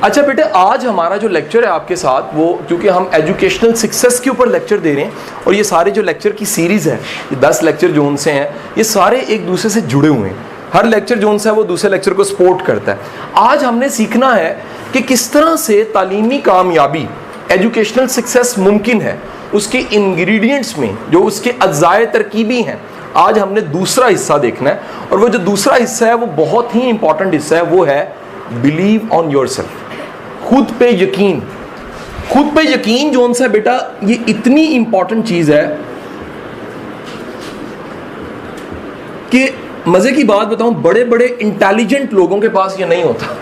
अच्छा बेटे, आज हमारा जो लेक्चर है आपके साथ, वो क्योंकि हम एजुकेशनल सक्सेस के ऊपर लेक्चर दे रहे हैं और ये सारे जो लेक्चर की सीरीज है, ये 10 लेक्चर जो उनसे हैं, ये सारे एक दूसरे से जुड़े हुए हैं। हर लेक्चर जो उनसे है वो दूसरे लेक्चर को सपोर्ट करता है। आज हमने सीखना है कि किस तरह से तालीमी कामयाबी, एजुकेशनल सक्सेस मुमकिन है, उसके इंग्रेडिएंट्स में जो उसके अज्जाए तरकीबी हैं, आज हमने दूसरा हिस्सा देखना है। और वो जो दूसरा हिस्सा है वो बहुत ही इंपॉर्टेंट हिस्सा है, वो है बिलीव ऑन योरसेल्फ, खुद पे यकीन। खुद पे यकीन जो उनसे बेटा, ये इतनी इंपॉर्टेंट चीज है कि मजे की बात बताऊं, बड़े बड़े इंटेलिजेंट लोगों के पास ये नहीं होता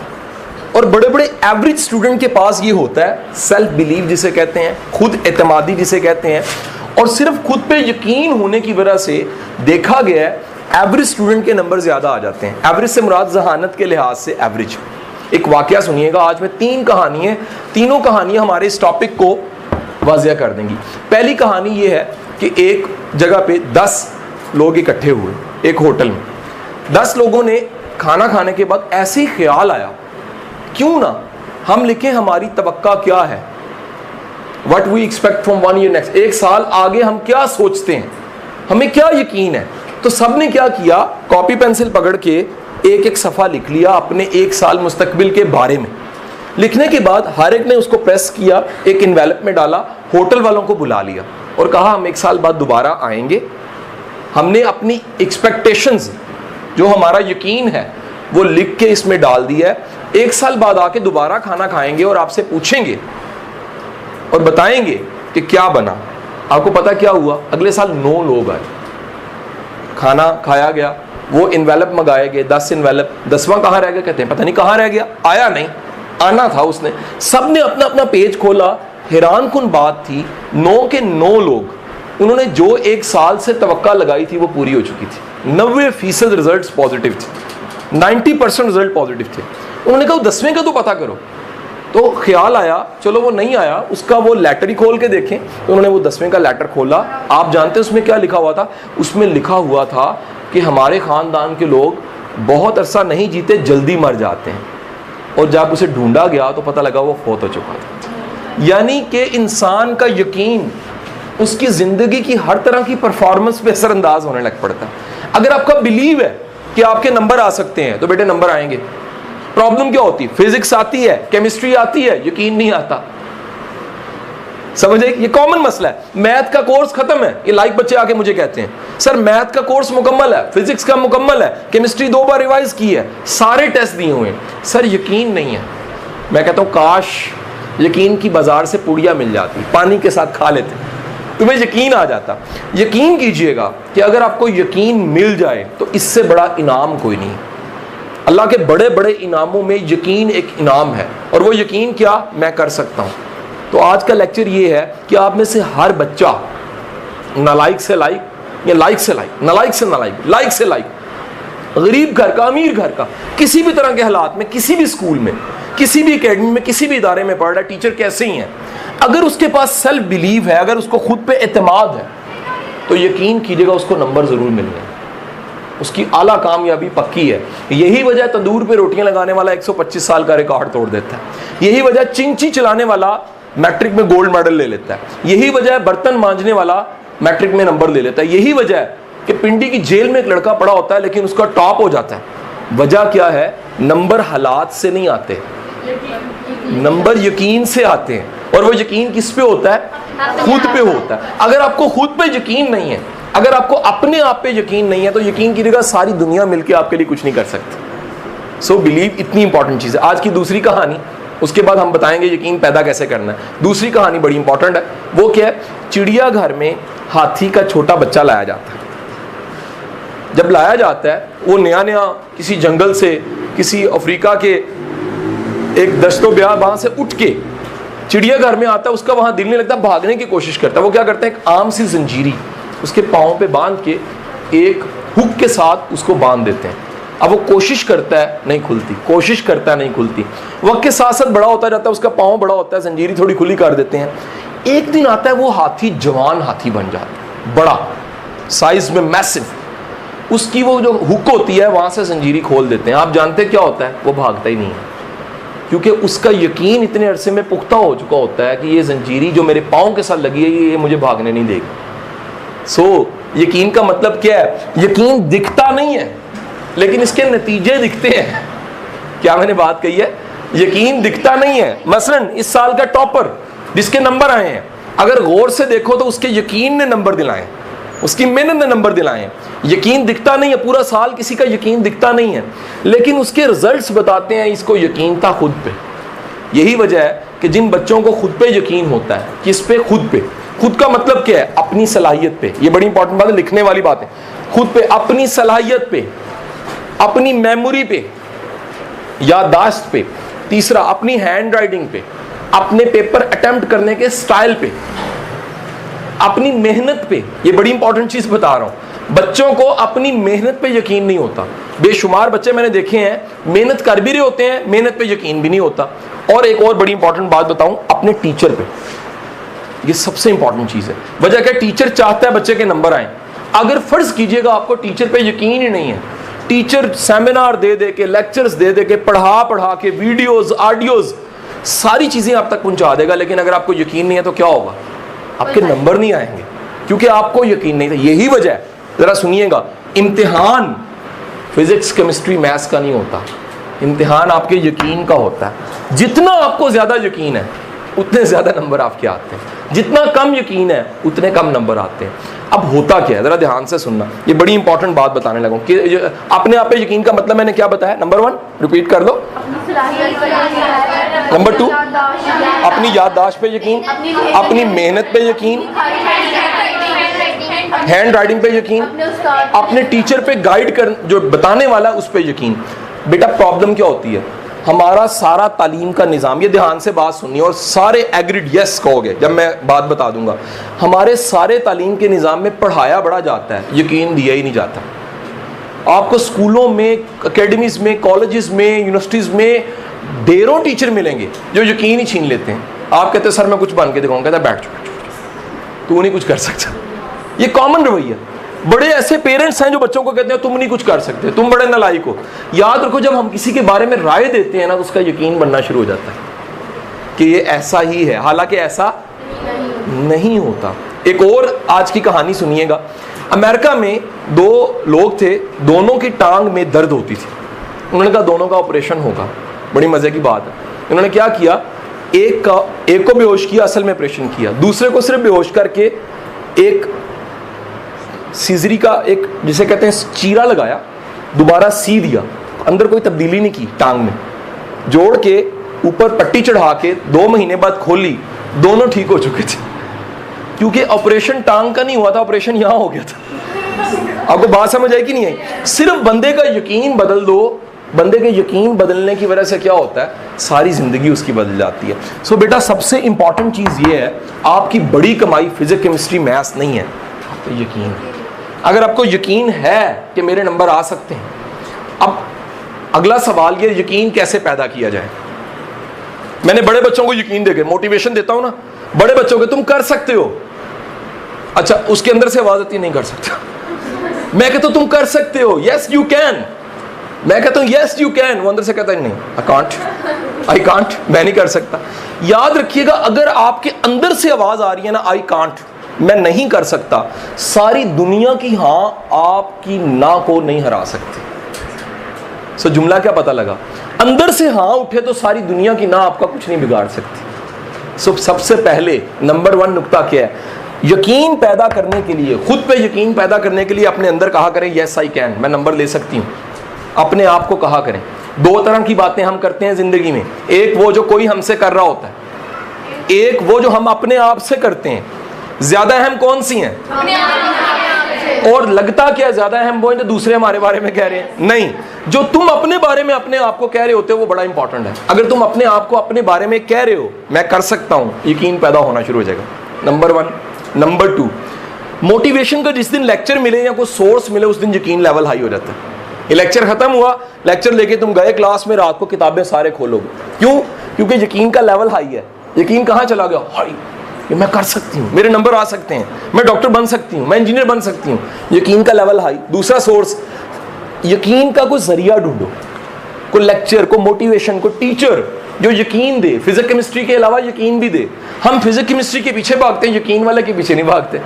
और बड़े बड़े एवरेज स्टूडेंट के पास ये होता है। सेल्फ बिलीव जिसे कहते हैं, खुद एतमादी जिसे कहते हैं। और सिर्फ खुद पे यकीन होने की वजह से देखा गया है एवरेज स्टूडेंट के नंबर ज्यादा आ जाते हैं। एवरेज से मुराद जहानत के लिहाज से एवरेज। एक वाकया सुनिएगा, आज मैं 3 कहानियां, तीनों कहानियां हमारे इस टॉपिक को वाज़िया कर देंगी। पहली कहानी ये है कि एक जगह पे 10 लोग इकट्ठे हुए एक होटल में। 10 लोगों ने खाना खाने के बाद ऐसे ही ख्याल आया, क्यों ना हम लिखें हमारी तवक्का क्या है, what we expect from 1 year next, 1 साल आगे हम क्या सोचते हैं, हमें क्या यकीन है। तो सबने क्या किया, कॉपी पेंसिल पकड़ के एक एक सफ़ा लिख लिया अपने 1 साल मुस्तकबिल के बारे में। लिखने के बाद हर एक ने उसको प्रेस किया, एक इन्वेलप में डाला, होटल वालों को बुला लिया और कहा हम 1 साल बाद दोबारा आएंगे। हमने अपनी एक्सपेक्टेशंस, जो हमारा यकीन है, वो लिख के इसमें डाल दिया है। 1 साल बाद आके दोबारा खाना खाएंगे और आपसे पूछेंगे और बताएंगे कि क्या बना। आपको पता क्या हुआ, अगले साल 9 लोग आए, खाना खाया गया, वो इन्वेलप मंगाए गए, 10 इन्वेलप, 10वां कहाँ रह गया, कहते हैं पता नहीं कहाँ रह गया, आया नहीं, आना था उसने। सबने अपना अपना पेज खोला। हैरान कुन बात थी, 9 के 9 लोग, उन्होंने जो 1 साल से तवक्का लगाई थी वो पूरी हो चुकी थी। 90% रिजल्ट पॉजिटिव थे, 90% रिजल्ट पॉजिटिव थे। उन्होंने कहा 10वें का तो पता करो। तो ख्याल आया, चलो वो नहीं आया, उसका वो लेटर ही खोल के देखें। तो उन्होंने वो 10वें का लेटर खोला। आप जानते हैं उसमें क्या लिखा हुआ था? उसमें लिखा हुआ था कि हमारे ख़ानदान के लोग बहुत अरसा नहीं जीते, जल्दी मर जाते हैं। और जब उसे ढूंढा गया तो पता लगा वो फौत हो चुका था। यानी कि इंसान का यकीन उसकी ज़िंदगी की हर तरह की परफॉर्मेंस पे असरअंदाज होने लग पड़ता है। अगर आपका बिलीव है कि आपके नंबर आ सकते हैं तो बेटे नंबर आएंगे। प्रॉब्लम क्या होती है? फिजिक्स आती है, केमिस्ट्री आती है, यकीन नहीं आता। समझे? ये कॉमन मसला है। मैथ का कोर्स खत्म है, ये लाइक बच्चे आके मुझे कहते हैं सर मैथ का कोर्स मुकम्मल है, फिजिक्स का मुकम्मल है, केमिस्ट्री 2 बार रिवाइज की है, सारे टेस्ट दिए हुए हैं, सर यकीन नहीं है। मैं कहता हूं काश यकीन की बाजार से पुड़िया मिल जाती, पानी के साथ खा लेते, तुम्हें यकीन आ जाता। यकीन कीजिएगा कि अगर आपको यकीन मिल जाए तो इससे बड़ा इनाम कोई नहीं। अल्लाह के बड़े बड़े इनामों में यकीन एक इनाम है। और वो यकीन क्या? मैं कर सकता हूँ। तो आज का लेक्चर ये है कि आप में से हर बच्चा, नालायक से लाइक या लाइक से लाइक, नालायक से नालायक, लाइक से लाइक, गरीब घर का, अमीर घर का, किसी भी तरह के हालात में, किसी भी स्कूल में, किसी भी एकेडमी में, किसी भी इदारे में पढ़ रहा है, टीचर कैसे ही हैं, अगर उसके पास सेल्फ बिलीव है, अगर उसको खुद पे एतमाद है, तो यकीन कीजिएगा उसको नंबर ज़रूर मिलने, उसकी आला कामयाबी पक्की है। यही वजह तंदूर पे रोटियां लगाने वाला 125 साल का रिकॉर्ड तोड़ देता है। यही वजह चिंची चलाने वाला मैट्रिक में गोल्ड मेडल ले लेता है। यही वजह बर्तन मांजने वाला मैट्रिक में नंबर ले लेता है। यही वजह है कि पिंडी की जेल में एक लड़का पड़ा होता है लेकिन उसका टॉप हो जाता है। वजह क्या है? नंबर हालात से नहीं आते, नंबर यकीन से आते हैं। और वो यकीन किस पे होता है? खुद पे होता है। अगर आपको खुद पे यकीन नहीं है, अगर आपको अपने आप पे यकीन नहीं है, तो यकीन कीजिएगा सारी दुनिया मिलकर आपके लिए कुछ नहीं कर सकती। सो बिलीव इतनी इंपॉर्टेंट चीज़ है। आज की दूसरी कहानी, उसके बाद हम बताएंगे यकीन पैदा कैसे करना है। दूसरी कहानी बड़ी इंपॉर्टेंट है। वो क्या है? चिड़ियाघर में हाथी का छोटा बच्चा लाया जाता है। जब लाया जाता है, वो नया नया किसी जंगल से, किसी अफ्रीका के एक दश्तो बियाबान से उठ के चिड़ियाघर में आता है। उसका वहां दिल नहीं लगता, भागने की कोशिश करता है। वो क्या करता है? एक आम सी जंजीरी उसके पाँव पे बांध के एक हुक के साथ उसको बांध देते हैं। अब वो कोशिश करता है, नहीं खुलती, कोशिश करता है, नहीं खुलती। वक्त के साथ साथ बड़ा होता जाता है, उसका पाँव बड़ा होता है, जंजीरी थोड़ी खुली कर देते हैं। एक दिन आता है वो हाथी जवान हाथी बन जाता है, बड़ा साइज में मैसिव। उसकी वो जो हुक होती है वहां से जंजीरी खोल देते हैं। आप जानते क्या होता है? वो भागता ही नहीं है। क्योंकि उसका यकीन इतने अरसे में पुख्ता हो चुका होता है कि ये जंजीरी जो मेरे पाँव के साथ लगी है ये मुझे भागने नहीं देगी। सो यकीन का मतलब क्या है? यकीन दिखता नहीं है लेकिन इसके नतीजे दिखते हैं। क्या मैंने बात कही है? यकीन दिखता नहीं है। मसलन इस साल का टॉपर जिसके नंबर आए हैं, अगर गौर से देखो तो उसके यकीन ने नंबर दिलाए, उसकी मेहनत ने नंबर दिलाए। यकीन दिखता नहीं है, पूरा साल किसी का यकीन दिखता नहीं है, लेकिन उसके रिजल्ट्स बताते हैं इसको यकीन था खुद पे। यही वजह है कि जिन बच्चों को खुद पे यकीन होता है, किस पे? खुद पे। खुद का मतलब क्या है? अपनी सलाहियत पे। ये बड़ी इंपॉर्टेंट बात है, लिखने वाली बात है। खुद पे, अपनी सलाहियत पे, अपनी मेमोरी पे, याददाश्त पे। तीसरा, अपनी हैंड राइटिंग पे, अपने पेपर अटेम्प्ट करने के स्टाइल पे, अपनी मेहनत पे। ये बड़ी इंपॉर्टेंट चीज बता रहा हूं, बच्चों को अपनी मेहनत पे यकीन नहीं होता। बेशुमार बच्चे मैंने देखे हैं मेहनत कर भी रहे होते हैं, मेहनत पे यकीन भी नहीं होता। और एक और बड़ी इंपॉर्टेंट बात बताऊं, अपने टीचर पे। ये सबसे इंपॉर्टेंट चीज है। वजह क्या? टीचर चाहता है बच्चे के नंबर आए। अगर फर्ज कीजिएगा आपको टीचर पे यकीन ही नहीं है, टीचर सेमिनार दे दे के, लेक्चर्स दे दे के, पढ़ा के, वीडियोस, ऑडियोज, सारी चीजें आप तक पहुंचा देगा, लेकिन अगर आपको यकीन नहीं है तो क्या होगा? आपके नंबर नहीं आएंगे, क्योंकि आपको यकीन नहीं था। यही वजह है, जरा सुनिएगा, इम्तिहान फिजिक्स, केमिस्ट्री, मैथ्स का नहीं होता, इम्तिहान आपके यकीन का होता है। जितना आपको ज्यादा यकीन है उतने ज्यादा नंबर आपके आते हैं, जितना कम यकीन है उतने कम नंबर आते हैं। अब होता क्या है, जरा ध्यान से सुनना, ये बड़ी इंपॉर्टेंट बात बताने लगा कि अपने आप पे यकीन का मतलब मैंने क्या बताया? नंबर 1 रिपीट कर दो, नंबर 2 अपनी याददाश्त पे यकीन, अपनी मेहनत पे यकीन, हैंड राइटिंग पे यकीन, अपने टीचर पे गाइड कर जो बताने वाला उस पे यकीन। बेटा प्रॉब्लम क्या होती है? हमारा सारा तालीम का निज़ाम, ये ध्यान से बात सुनिए और सारे एग्रीड यस कहोगे जब मैं बात बता दूंगा। हमारे सारे तालीम के निज़ाम में पढ़ाया बड़ा जाता है, यकीन दिया ही नहीं जाता। आपको स्कूलों में, एकेडमीज में, कॉलेजेस में, यूनिवर्सिटीज़ में ढेरों टीचर मिलेंगे जो यकीन ही छीन लेते हैं। आप कहते हैं सर मैं कुछ बन के दिखाऊंगा, कहता बैठ तू नहीं कुछ कर सकता। ये कॉमन रवैया। बड़े ऐसे पेरेंट्स हैं जो बच्चों को कहते हैं तुम नहीं कुछ कर सकते, तुम बड़े नालायक हो। याद रखो, जब हम किसी के बारे में राय देते हैं ना तो उसका यकीन बनना शुरू हो जाता है कि ये ऐसा ही है, हालांकि ऐसा नहीं होता। एक और आज की कहानी सुनिएगा। अमेरिका में 2 लोग थे, दोनों की टांग में दर्द होती थी। उन्होंने कहा दोनों का ऑपरेशन होगा। बड़ी मजे की बात है। उन्होंने क्या किया, एक को बेहोश किया, असल में ऑपरेशन किया, दूसरे को सिर्फ बेहोश करके एक सीजरी का एक जिसे कहते हैं चीरा लगाया, दोबारा सी दिया, अंदर कोई तब्दीली नहीं की, टांग में जोड़ के ऊपर पट्टी चढ़ा के 2 महीने बाद खोली, दोनों ठीक हो चुके थे। क्योंकि ऑपरेशन टांग का नहीं हुआ था, ऑपरेशन यहां हो गया था। आपको बात समझ आई कि नहीं आई? सिर्फ बंदे का यकीन बदल दो, बंदे के यकीन बदलने की वजह से क्या होता है, सारी जिंदगी उसकी बदल जाती है। सो बेटा सबसे इंपॉर्टेंट चीज ये है, आपकी बड़ी कमाई फिजिक्स, केमिस्ट्री, मैथ्स नहीं है, तो यकीन। अगर आपको यकीन है कि मेरे नंबर आ सकते हैं, अब अगला सवाल ये, यकीन कैसे पैदा किया जाए? मैंने बड़े बच्चों को यकीन देके मोटिवेशन देता हूं ना, बड़े बच्चों के तुम कर सकते हो। अच्छा, उसके अंदर से आवाज आती नहीं कर सकता। मैं कहता हूं तुम कर सकते हो, यस यू कैन। मैं कहता हूं यस यू कैन, वो अंदर से कहता है नहीं, आई कांट, मैं नहीं कर सकता। याद रखिएगा, अगर आपके अंदर से आवाज आ रही है ना आई कांट, मैं नहीं कर सकता, सारी दुनिया की हां आपकी ना को नहीं हरा सकती। सो जुमला क्या पता लगा? अंदर से हां उठे तो सारी दुनिया की ना आपका कुछ नहीं बिगाड़ सकती। सो सबसे पहले नंबर 1 नुक्ता क्या है? यकीन पैदा करने के लिए, खुद पे यकीन पैदा करने के लिए अपने अंदर कहा करें यस आई कैन, मैं नंबर ले सकती हूं। अपने आप को कहा करें। 2 तरह की बातें हम करते हैं जिंदगी में, एक वो जो कोई हमसे कर रहा होता है, एक वो जो हम अपने आप से करते हैं। ज्यादा अहम कौन सी हैं? और लगता क्या ज्यादा अहम वो है जो दूसरे हमारे बारे में कह रहे हैं? नहीं, जो तुम अपने बारे में अपने आप को कह रहे होते हो वो बड़ा इंपॉर्टेंट है। अगर तुम अपने आप को अपने बारे में कह रहे हो मैं कर सकता हूं, यकीन पैदा होना शुरू हो जाएगा। नंबर 1। नंबर 2, मोटिवेशन का जिस दिन लेक्चर मिले या कोई सोर्स मिले उस दिन यकीन लेवल हाई हो जाता है। ये लेक्चर खत्म हुआ, लेक्चर लेके तुम गए क्लास में, रात को किताबें सारे खोलोगे। क्यों? क्योंकि यकीन का लेवल हाई है। यकीन कहाँ चला गया? हाई, ये मैं कर सकती हूँ, मेरे नंबर आ सकते हैं, मैं डॉक्टर बन सकती हूँ, मैं इंजीनियर बन सकती हूँ। यकीन का लेवल हाई। दूसरा सोर्स, यकीन का कोई जरिया ढूंढो, कोई लेक्चर, कोई मोटिवेशन, कोई टीचर, जो यकीन दे, फिजिक्स केमिस्ट्री के अलावा यकीन भी दे। हम फिजिक्स केमिस्ट्री के पीछे भागते हैं, यकीन वाले के पीछे नहीं भागते।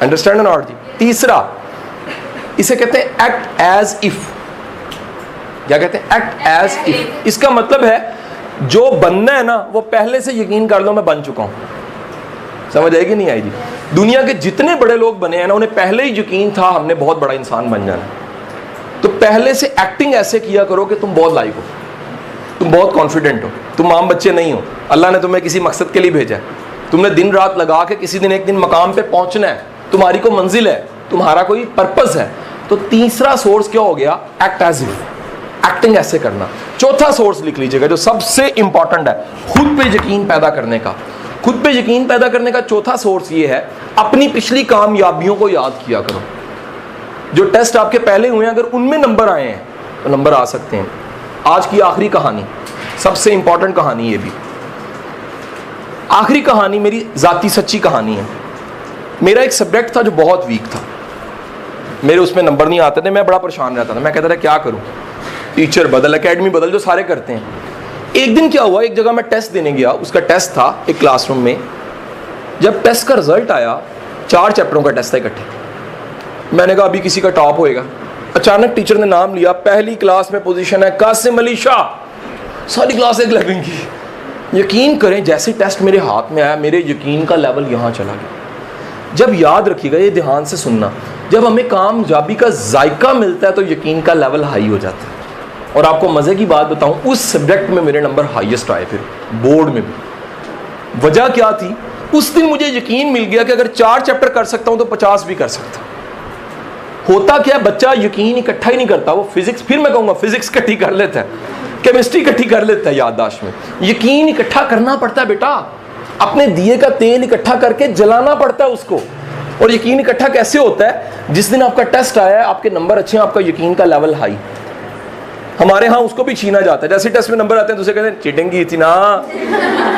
अंडरस्टैंड नॉट जी। तीसरा, इसे कहते हैं एक्ट एज इफ। क्या कहते हैं? Act as if. इसका मतलब है जो बनना है ना वो पहले से यकीन कर लो मैं बन चुका हूं। समझ आएगी नहीं आएगी? दुनिया के जितने बड़े लोग बने हैं ना उन्हें पहले ही यकीन था हमने बहुत बड़ा इंसान बन जाना। तो पहले से एक्टिंग ऐसे किया करो कि तुम बहुत लायक हो, तुम बहुत कॉन्फिडेंट हो, तुम आम बच्चे नहीं हो। अल्लाह ने तुम्हें किसी मकसद के लिए भेजा है, तुमने दिन रात लगा के किसी दिन एक दिन मकाम पे पहुंचना है, तुम्हारी कोई मंजिल है, तुम्हारा कोई पर्पस है। तो तीसरा सोर्स क्या हो गया? एक्ट एज इफ, एक्टिंग ऐसे करना। चौथा सोर्स लिख लीजिएगा जो सबसे इंपॉर्टेंट है खुद पे यकीन पैदा करने का। खुद पे यकीन पैदा करने का चौथा सोर्स ये है, अपनी पिछली कामयाबियों को याद किया करो। जो टेस्ट आपके पहले हुए हैं अगर उनमें नंबर आए हैं तो नंबर आ सकते हैं। आज की आखिरी कहानी, सबसे इंपॉर्टेंट कहानी, ये भी आखिरी कहानी मेरी जाती सच्ची कहानी है। मेरा एक सब्जेक्ट था जो बहुत वीक था, मेरे उसमें नंबर नहीं आते थे, मैं बड़ा परेशान रहता था। मैं कहता था क्या करूं, टीचर बदल, एकेडमी बदल, जो सारे करते हैं। एक दिन क्या हुआ, एक जगह मैं टेस्ट देने गया, उसका टेस्ट था एक क्लासरूम में। जब टेस्ट का रिजल्ट आया, 4 चैप्टरों का टेस्ट था इकट्ठे। मैंने कहा अभी किसी का टॉप होएगा। अचानक टीचर ने नाम लिया, पहली क्लास में पोजीशन है कासिम अली शाह। सारी क्लास एक लेवल की। यकीन करें जैसे टेस्ट मेरे हाथ में आया मेरे यकीन का लेवल यहाँ चला गया। जब याद रखिएगा, ये ध्यान से सुनना, जब हमें कामयाबी का जायका मिलता है तो यकीन का लेवल हाई हो जाता है। और आपको मजे की बात बताऊं, उस सब्जेक्ट में मेरे नंबर हाईएस्ट आए, फिर बोर्ड में भी। वजह क्या थी? उस दिन मुझे यकीन मिल गया कि अगर 4 चैप्टर कर सकता हूं तो 50 भी कर सकता। होता क्या, बच्चा यकीन इकट्ठा ही नहीं करता। वो फिजिक्स, फिर मैं कहूंगा फिजिक्स इकट्ठी कर लेता है, केमिस्ट्री इकट्ठी कर लेता है याददाश्त में। यकीन इकट्ठा करना पड़ता है बेटा, अपने दिए का तेल इकट्ठा करके जलाना पड़ता है उसको। और यकीन इकट्ठा कैसे होता है? जिस दिन आपका टेस्ट आया है, आपके नंबर अच्छे हैं, आपका यकीन का लेवल हाई। हमारे यहाँ उसको भी छीना जाता है। जैसे टेस्ट में नंबर आते हैं तो उसे कहते हैं चीटिंग की थी ना,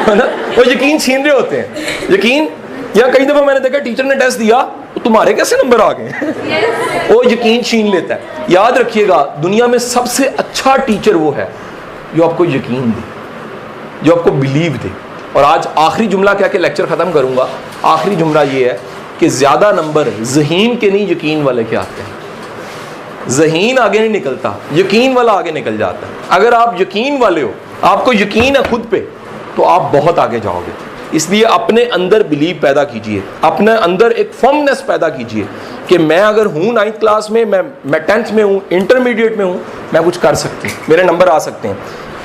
है ना? वो यकीन छीन रहे होते हैं। यकीन, या कई दफा मैंने देखा टीचर ने टेस्ट दिया तो तुम्हारे कैसे नंबर आ गए? वो यकीन छीन लेता है। याद रखिएगा, दुनिया में सबसे अच्छा टीचर वो है जो आपको यकीन दे, जो आपको बिलीव दे। और आज आखिरी जुमला कह के लेक्चर खत्म करूंगा। आखिरी जुमला ये है कि ज्यादा नंबर ज़हीन के नहीं, यकीन वाले के आते हैं। ज़हीन आगे नहीं निकलता, यकीन वाला आगे निकल जाता है। अगर आप यकीन वाले हो, आपको यकीन है खुद पे, तो आप बहुत आगे जाओगे। इसलिए अपने अंदर बिलीव पैदा कीजिए, अपने अंदर एक फर्मनेस पैदा कीजिए कि मैं अगर हूँ 9th क्लास में, मैं 10th में हूँ, इंटरमीडिएट में हूँ, मैं कुछ कर सकती हूँ, मेरे नंबर आ सकते हैं।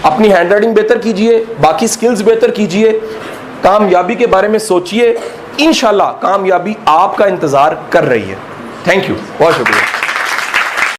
अपनी हैंड राइटिंग बेहतर कीजिए, बाकी स्किल्स बेहतर कीजिए, कामयाबी के बारे में सोचिए। इंशाल्लाह कामयाबी आपका इंतज़ार कर रही है। थैंक यू, बहुत शुक्रिया।